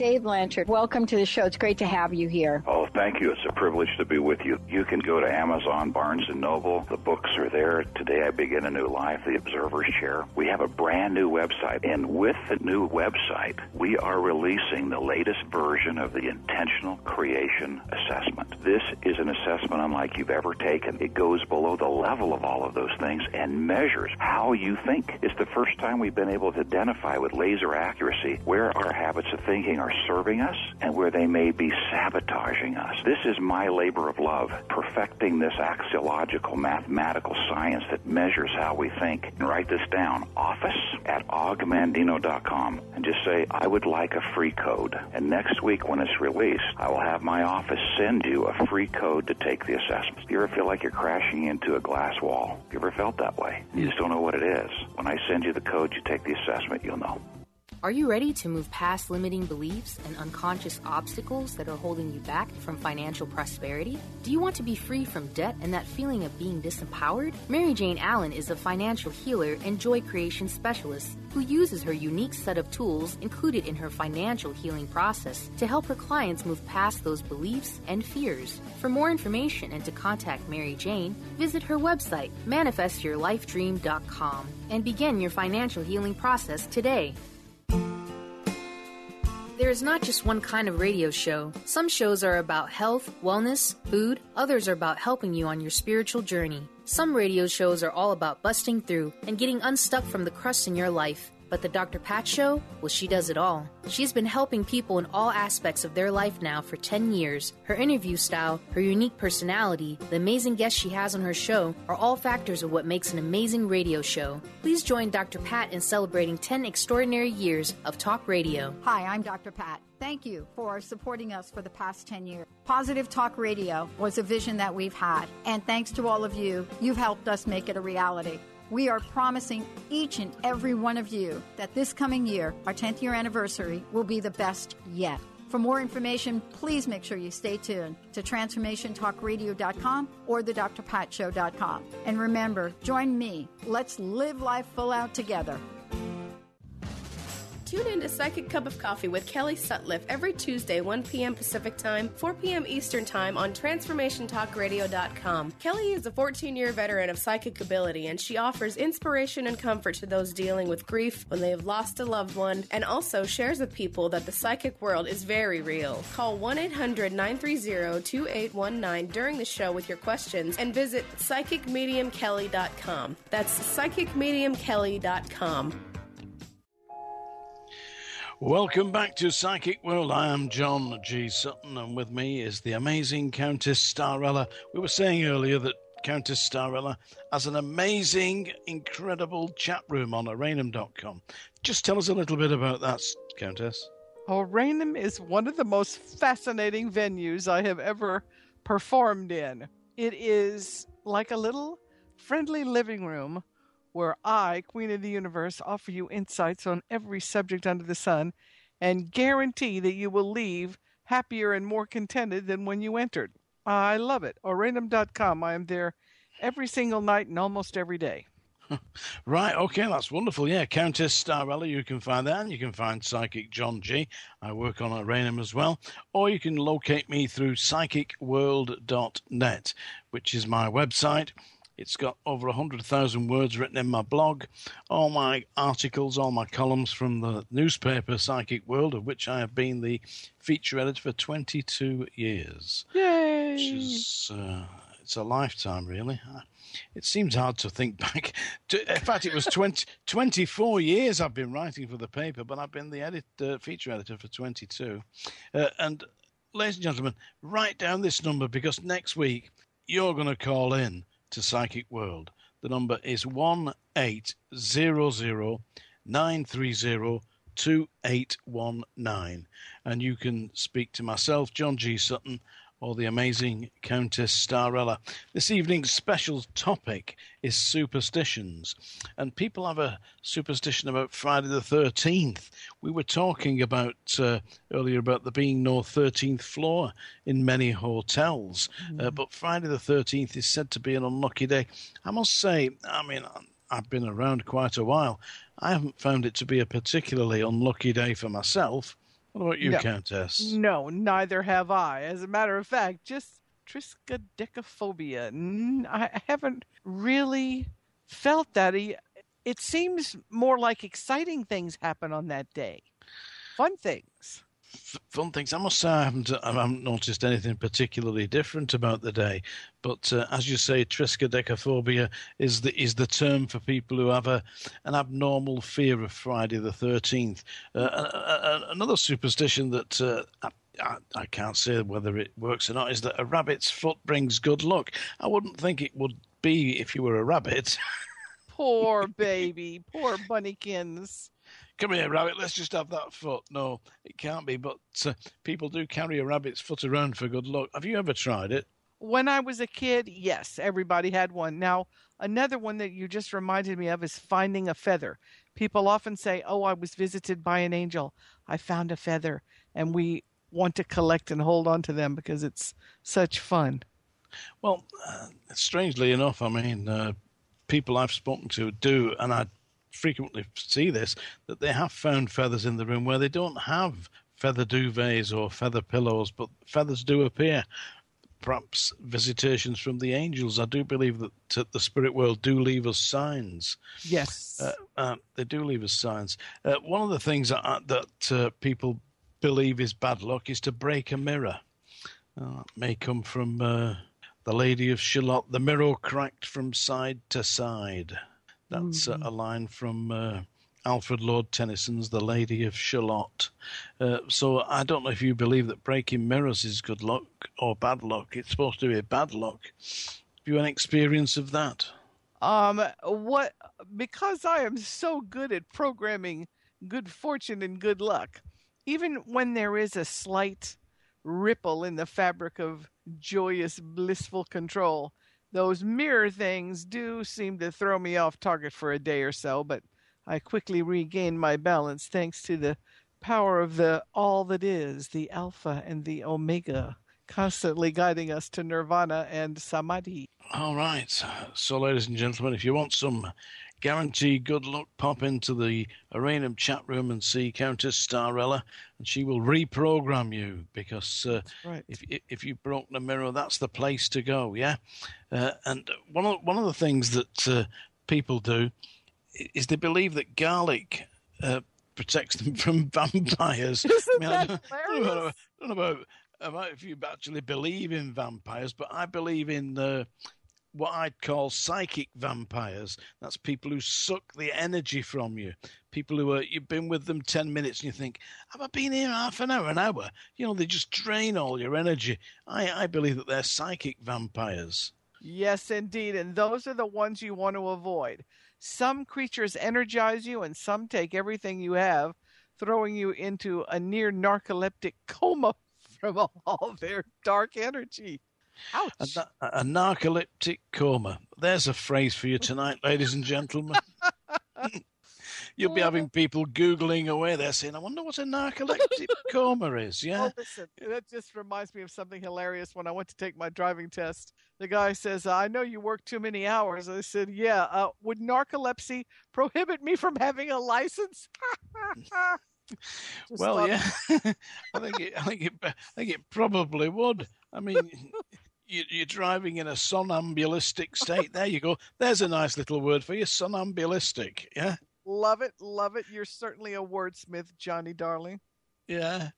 Dave Blanchard, welcome to the show. It's great to have you here. Oh, thank you. It's a privilege to be with you. You can go to Amazon, Barnes & Noble. The books are there. Today I Begin a New Life, The Observer's Chair. We have a brand new website, and with the new website, we are releasing the latest version of the Intentional Creation Assessment. This is an assessment unlike you've ever taken. It goes below the level of all of those things and measures how you think. It's the first time we've been able to identify with laser accuracy where our habits of thinking are serving us and where they may be sabotaging us. This is my labor of love, perfecting this axiological mathematical science that measures how we think. And write this down, office@ogmandino.com, and just say, I would like a free code. And next week when it's released, I will have my office send you a free code to take the assessment. Do you ever feel like you're crashing into a glass wall? You ever felt that way? You just don't know what it is. When I send you the code, you take the assessment, you'll know. Are you ready to move past limiting beliefs and unconscious obstacles that are holding you back from financial prosperity? Do you want to be free from debt and that feeling of being disempowered? Mary Jane Allen is a financial healer and joy creation specialist who uses her unique set of tools included in her financial healing process to help her clients move past those beliefs and fears. For more information and to contact Mary Jane, visit her website, manifestyourlifedream.com, and begin your financial healing process today. There is not just one kind of radio show. Some shows are about health, wellness, food. Others are about helping you on your spiritual journey. Some radio shows are all about busting through and getting unstuck from the crust in your life. But the Dr. Pat Show, well, she does it all. She's been helping people in all aspects of their life now for 10 years. Her interview style, her unique personality, the amazing guests she has on her show are all factors of what makes an amazing radio show. Please join Dr. Pat in celebrating 10 extraordinary years of talk radio. Hi, I'm Dr. Pat. Thank you for supporting us for the past 10 years. Positive Talk Radio was a vision that we've had. And thanks to all of you, you've helped us make it a reality. We are promising each and every one of you that this coming year, our 10th year anniversary, will be the best yet. For more information, please make sure you stay tuned to TransformationTalkRadio.com or thedrpatshow.com. And remember, join me. Let's live life full out together. Tune in to Psychic Cup of Coffee with Kelly Sutliff every Tuesday, 1 p.m. Pacific Time, 4 p.m. Eastern Time on TransformationTalkRadio.com. Kelly is a 14-year veteran of psychic ability, and she offers inspiration and comfort to those dealing with grief when they have lost a loved one, and also shares with people that the psychic world is very real. Call 1-800-930-2819 during the show with your questions, and visit PsychicMediumKelly.com. That's PsychicMediumKelly.com. Welcome back to Psychic World. I am John G. Sutton, and with me is the amazing Countess Starella. We were saying earlier that Countess Starella has an amazing, incredible chat room on Arainham.com. Just tell us a little bit about that, Countess. Arainham is one of the most fascinating venues I have ever performed in. It is like a little friendly living room where I, Queen of the Universe, offer you insights on every subject under the sun and guarantee that you will leave happier and more contented than when you entered. I love it. Arainham.com. I am there every single night and almost every day. Right, okay, that's wonderful. Yeah, Countess Starella, you can find that, and you can find Psychic John G. I work on Arainham as well. Or you can locate me through psychicworld.net, which is my website. It's got over 100,000 words written in my blog, all my articles, all my columns from the newspaper Psychic World, of which I have been the feature editor for 22 years. Yay! Which is, it's a lifetime, really. It seems hard to think back. In fact, it was 24 years I've been writing for the paper, but I've been the feature editor for 22. And ladies and gentlemen, write down this number, because next week you're going to call in to Psychic World. The number is 1-800-930-2819, and you can speak to myself, John G. Sutton, or the amazing Countess Starella. This evening's special topic is superstitions, and people have a superstition about Friday the 13th. We were talking about earlier about there being no 13th floor in many hotels, but Friday the 13th is said to be an unlucky day. I must say, I mean, I've been around quite a while. I haven't found it to be a particularly unlucky day for myself. What about you, No. Countess? No, neither have I. As a matter of fact, just triskaidekaphobia. I haven't really felt that. It seems more like exciting things happen on that day. Fun things. Fun things. I must say I haven't noticed anything particularly different about the day. But as you say, triskaidekaphobia is the term for people who have an abnormal fear of Friday the 13th. Another superstition that I can't say whether it works or not is that a rabbit's foot brings good luck. I wouldn't think it would be if you were a rabbit. Poor baby. Poor bunnykins. Come here, rabbit, let's just have that foot. No, it can't be, but people do carry a rabbit's foot around for good luck. Have you ever tried it? When I was a kid, yes, everybody had one. Now, another one that you just reminded me of is finding a feather. People often say, oh, I was visited by an angel. I found a feather. And we want to collect and hold on to them because it's such fun. Well, strangely enough, I mean, people I've spoken to do, and I frequently see this, that they have found feathers in the room where they don't have feather duvets or feather pillows, but feathers do appear. Perhaps visitations from the angels. I do believe that the spirit world do leave us signs. Yes. They do leave us signs. One of the things that people believe is bad luck is to break a mirror. It may come from the Lady of Shalott. The mirror cracked from side to side. That's a line from Alfred Lord Tennyson's The Lady of Shalott. So I don't know if you believe that breaking mirrors is good luck or bad luck. It's supposed to be bad luck. Have you an experience of that? Because I am so good at programming good fortune and good luck, even when there is a slight ripple in the fabric of joyous, blissful control, those mirror things do seem to throw me off target for a day or so, but I quickly regain my balance thanks to the power of the all that is, the Alpha and the Omega, constantly guiding us to Nirvana and Samadhi. All right. So, ladies and gentlemen, if you want some guaranteed good luck, pop into the Aranum chat room and see Countess Starella, and she will reprogram you because right. if you've broken a mirror, that's the place to go, yeah? And one of the things that people do is they believe that garlic protects them from vampires. I don't know about if you actually believe in vampires, but I believe in what I'd call psychic vampires. That's people who suck the energy from you. People who you've been with them 10 minutes and you think, have I been here half an hour? You know, they just drain all your energy. I believe that they're psychic vampires. Yes, indeed. And those are the ones you want to avoid. Some creatures energize you and some take everything you have, throwing you into a near narcoleptic coma from all their dark energy. Ouch. A narcoleptic coma. There's a phrase for you tonight, ladies and gentlemen. You'll be having people Googling away there saying, I wonder what a narcoleptic coma is, yeah? Oh, listen, that just reminds me of something hilarious. When I went to take my driving test, the guy says, I know you work too many hours. I said, yeah. Would narcolepsy prohibit me from having a license? Well, yeah. I think it probably would. I mean, you're driving in a somnambulistic state. There you go. There's a nice little word for you, somnambulistic, yeah? Love it, love it. You're certainly a wordsmith, Johnny darling. Yeah.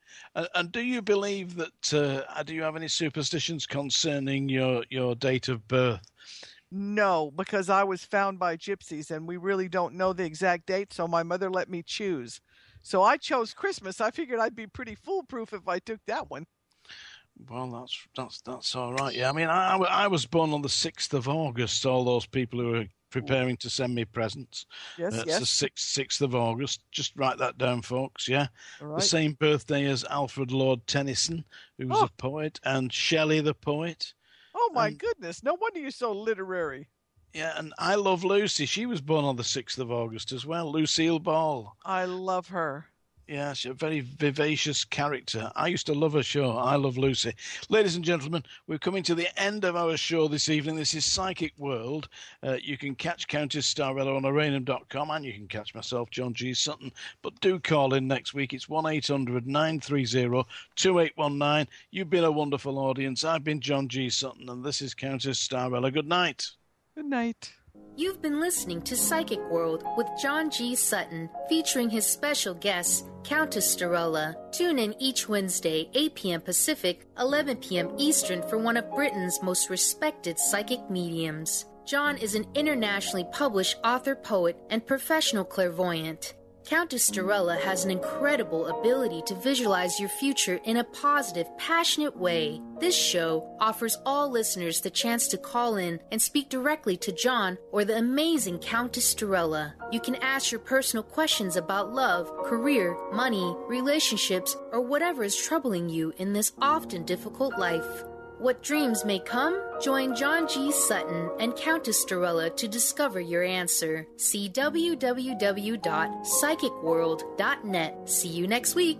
And do you believe that, do you have any superstitions concerning your date of birth? No, because I was found by gypsies and we really don't know the exact date, so my mother let me choose. So I chose Christmas. I figured I'd be pretty foolproof if I took that one. Well, that's all right. Yeah, I mean, I was born on the 6th of August. All those people who are preparing to send me presents. Yes, it's yes. the 6th of August. Just write that down, folks, yeah? All right. The same birthday as Alfred Lord Tennyson, who was a poet, and Shelley the poet. Oh, my goodness. No wonder you're so literary. Yeah, and I Love Lucy. She was born on the 6th of August as well. Lucille Ball. I love her. Yeah, she's a very vivacious character. I used to love her show. I Love Lucy. Ladies and gentlemen, we're coming to the end of our show this evening. This is Psychic World. You can catch Countess Starella on aranum.com, and you can catch myself, John G. Sutton. But do call in next week. It's 1-800-930-2819. You've been a wonderful audience. I've been John G. Sutton, and this is Countess Starella. Good night. Good night. You've been listening to Psychic World with John G. Sutton, featuring his special guest, Countess Starella. Tune in each Wednesday, 8 p.m. Pacific, 11 p.m. Eastern, for one of Britain's most respected psychic mediums. John is an internationally published author, poet, and professional clairvoyant. Countess Starella has an incredible ability to visualize your future in a positive, passionate way. This show offers all listeners the chance to call in and speak directly to John or the amazing Countess Starella. You can ask your personal questions about love, career, money, relationships, or whatever is troubling you in this often difficult life. What dreams may come? Join John G. Sutton and Countess Starella to discover your answer. See www.psychicworld.net. See you next week.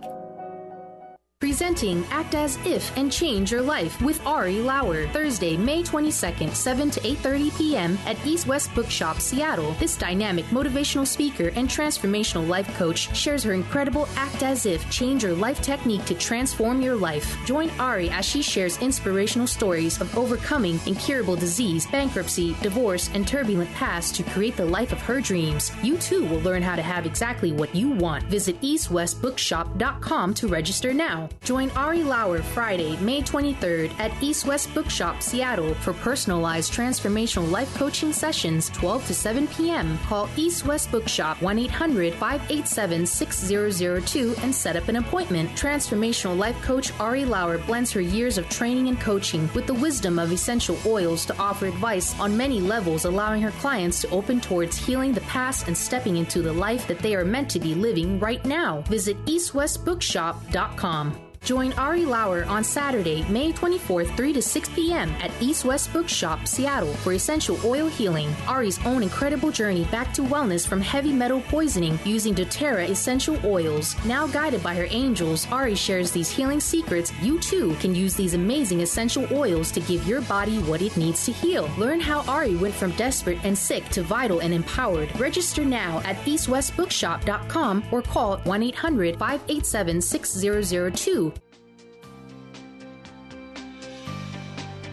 Presenting Act As If and Change Your Life with Ari Lauer. Thursday, May 22nd, 7 to 8:30 p.m. at East West Bookshop, Seattle. This dynamic motivational speaker and transformational life coach shares her incredible Act As If, Change Your Life technique to transform your life. Join Ari as she shares inspirational stories of overcoming incurable disease, bankruptcy, divorce, and turbulent past to create the life of her dreams. You too will learn how to have exactly what you want. Visit eastwestbookshop.com to register now. Join Ari Lauer Friday, May 23rd at East West Bookshop, Seattle for personalized transformational life coaching sessions 12 to 7 p.m. Call East West Bookshop 1-800-587-6002 and set up an appointment. Transformational life coach Ari Lauer blends her years of training and coaching with the wisdom of essential oils to offer advice on many levels, allowing her clients to open towards healing the past and stepping into the life that they are meant to be living right now. Visit eastwestbookshop.com. Join Ari Lauer on Saturday, May 24th, 3 to 6 p.m. at East West Bookshop, Seattle for essential oil healing. Ari's own incredible journey back to wellness from heavy metal poisoning using doTERRA essential oils. Now guided by her angels, Ari shares these healing secrets. You too can use these amazing essential oils to give your body what it needs to heal. Learn how Ari went from desperate and sick to vital and empowered. Register now at eastwestbookshop.com or call 1-800-587-6002.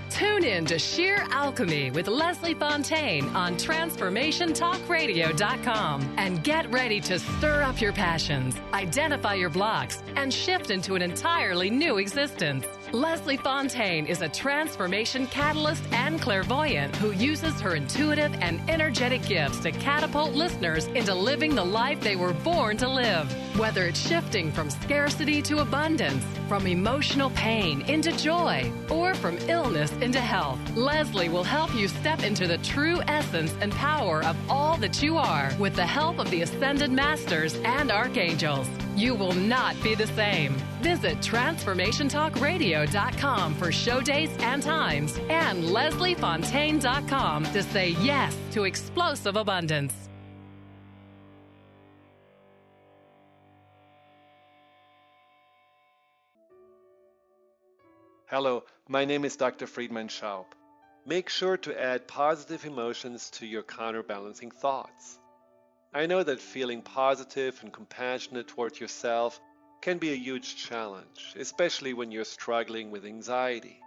Tune in to Sheer Alchemy with Leslie Fontaine on TransformationTalkRadio.com and get ready to stir up your passions, identify your blocks, and shift into an entirely new existence. Leslie Fontaine is a transformation catalyst and clairvoyant who uses her intuitive and energetic gifts to catapult listeners into living the life they were born to live. Whether it's shifting from scarcity to abundance, from emotional pain into joy, or from illness into health, Leslie will help you step into the true essence and power of all that you are with the help of the Ascended Masters and Archangels. You will not be the same. Visit TransformationTalkRadio.com for show dates and times and LeslieFontaine.com to say yes to explosive abundance. Hello, my name is Dr. Friedman Schaub. Make sure to add positive emotions to your counterbalancing thoughts. I know that feeling positive and compassionate toward yourself can be a huge challenge, especially when you're struggling with anxiety.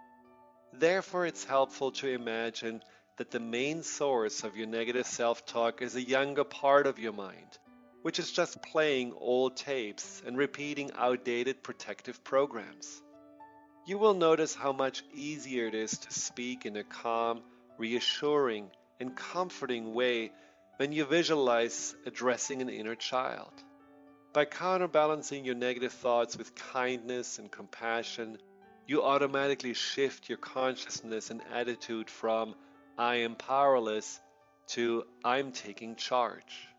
Therefore, it's helpful to imagine that the main source of your negative self-talk is a younger part of your mind, which is just playing old tapes and repeating outdated protective programs. You will notice how much easier it is to speak in a calm, reassuring, and comforting way when you visualize addressing an inner child. By counterbalancing your negative thoughts with kindness and compassion, you automatically shift your consciousness and attitude from "I am powerless" to "I'm taking charge."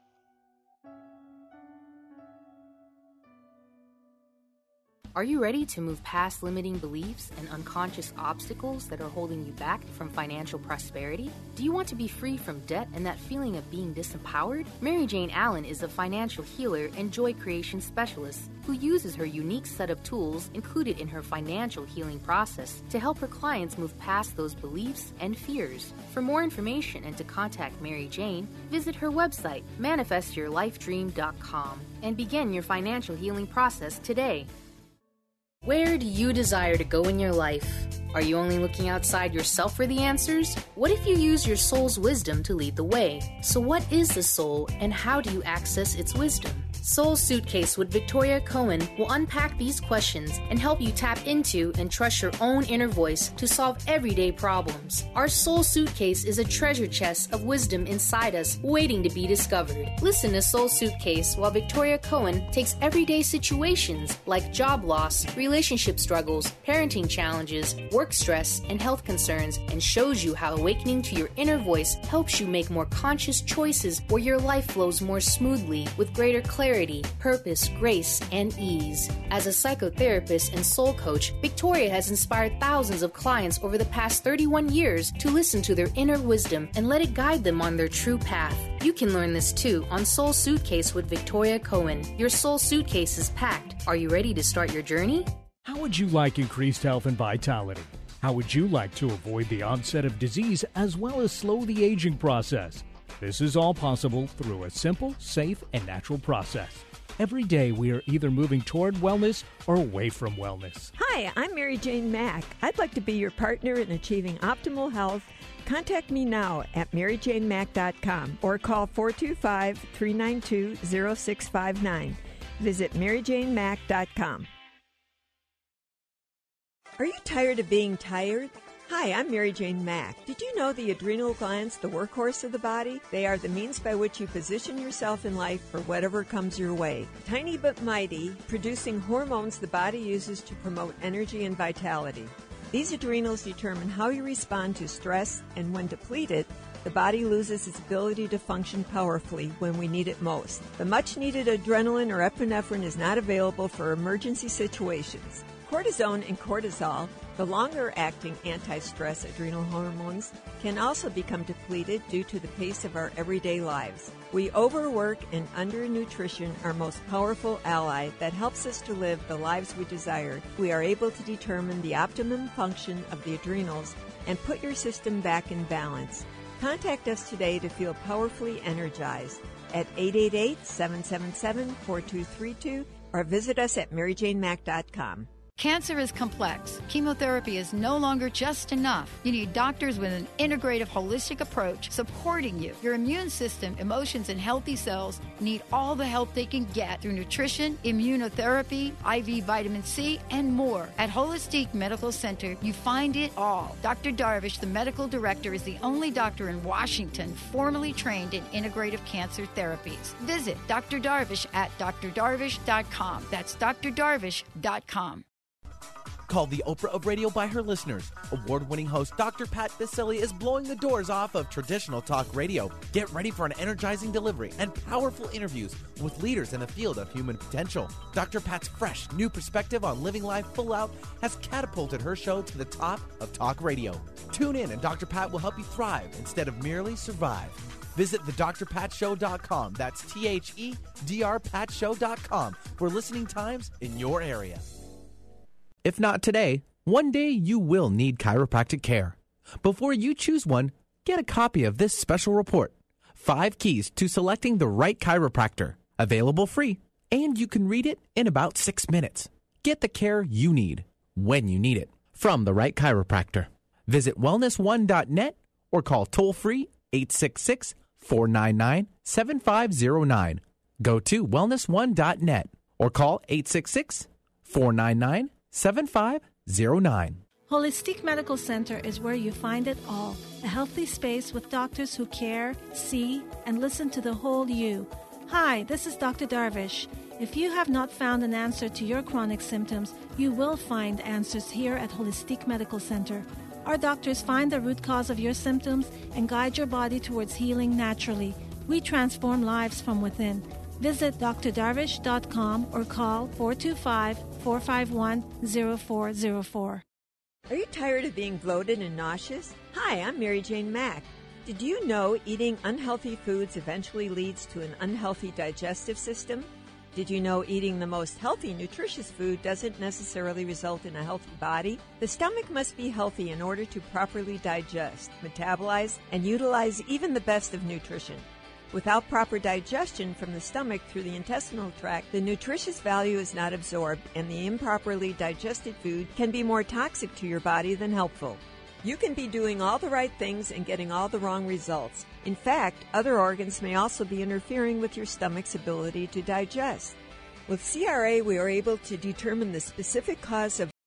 Are you ready to move past limiting beliefs and unconscious obstacles that are holding you back from financial prosperity? Do you want to be free from debt and that feeling of being disempowered? Mary Jane Allen is a financial healer and joy creation specialist who uses her unique set of tools included in her financial healing process to help her clients move past those beliefs and fears. For more information and to contact Mary Jane, visit her website, manifestyourlifedream.com, and begin your financial healing process today. Where do you desire to go in your life? Are you only looking outside yourself for the answers? What if you use your soul's wisdom to lead the way? So what is the soul and how do you access its wisdom? Soul Suitcase with Victoria Cohen will unpack these questions and help you tap into and trust your own inner voice to solve everyday problems. Our Soul Suitcase is a treasure chest of wisdom inside us waiting to be discovered. Listen to Soul Suitcase while Victoria Cohen takes everyday situations like job loss, relationship struggles, parenting challenges, work stress, and health concerns and shows you how awakening to your inner voice helps you make more conscious choices where your life flows more smoothly with greater clarity, purpose, grace, and ease. As a psychotherapist and soul coach, Victoria has inspired thousands of clients over the past 31 years to listen to their inner wisdom and let it guide them on their true path. You can learn this too on Soul Suitcase with Victoria Cohen. Your soul suitcase is packed. Are you ready to start your journey? How would you like increased health and vitality? How would you like to avoid the onset of disease as well as slow the aging process? This is all possible through a simple, safe, and natural process. Every day we are either moving toward wellness or away from wellness. Hi, I'm Mary Jane Mack. I'd like to be your partner in achieving optimal health. Contact me now at maryjanemack.com or call 425-392-0659. Visit maryjanemack.com. Are you tired of being tired? Hi, I'm Mary Jane Mack. Did you know the adrenal glands, the workhorse of the body? They are the means by which you position yourself in life for whatever comes your way. Tiny but mighty, producing hormones the body uses to promote energy and vitality. These adrenals determine how you respond to stress, and when depleted, the body loses its ability to function powerfully when we need it most. The much-needed adrenaline or epinephrine is not available for emergency situations. Cortisone and cortisol, the longer-acting anti-stress adrenal hormones, can also become depleted due to the pace of our everyday lives. We overwork and undernutrition, our most powerful ally that helps us to live the lives we desire. We are able to determine the optimum function of the adrenals and put your system back in balance. Contact us today to feel powerfully energized at 888-777-4232 or visit us at maryjanemack.com. Cancer is complex. Chemotherapy is no longer just enough. You need doctors with an integrative, holistic approach supporting you. Your immune system, emotions, and healthy cells need all the help they can get through nutrition, immunotherapy, IV vitamin C, and more. At Holistic Medical Center, you find it all. Dr. Darvish, the medical director, is the only doctor in Washington formally trained in integrative cancer therapies. Visit Dr. Darvish at drdarvish.com. That's drdarvish.com. Called the Oprah of radio by her listeners, award-winning host Dr. Pat Baccili is blowing the doors off of traditional talk radio. Get ready for an energizing delivery and powerful interviews with leaders in the field of human potential. Dr. Pat's fresh, new perspective on living life full out has catapulted her show to the top of talk radio. Tune in and Dr. Pat will help you thrive instead of merely survive. Visit thedrpatshow.com. That's THEDRPatshow.com for listening times in your area. If not today, one day you will need chiropractic care. Before you choose one, get a copy of this special report. 5 keys to selecting the right chiropractor. Available free, and you can read it in about 6 minutes. Get the care you need, when you need it, from the right chiropractor. Visit wellness1.net or call toll-free 866-499-7509. Go to wellness1.net or call 866-499-7509. Holistic Medical Center is where you find it all. A healthy space with doctors who care, see, and listen to the whole you. Hi, this is Dr. Darvish. If you have not found an answer to your chronic symptoms, you will find answers here at Holistic Medical Center. Our doctors find the root cause of your symptoms and guide your body towards healing naturally. We transform lives from within. Visit drdarvish.com or call 425-451-0404. Are you tired of being bloated and nauseous? Hi, I'm Mary Jane Mack. Did you know eating unhealthy foods eventually leads to an unhealthy digestive system? Did you know eating the most healthy, nutritious food doesn't necessarily result in a healthy body? The stomach must be healthy in order to properly digest, metabolize, and utilize even the best of nutrition. Without proper digestion from the stomach through the intestinal tract, the nutritious value is not absorbed, and the improperly digested food can be more toxic to your body than helpful. You can be doing all the right things and getting all the wrong results. In fact, other organs may also be interfering with your stomach's ability to digest. With CRA, we are able to determine the specific cause of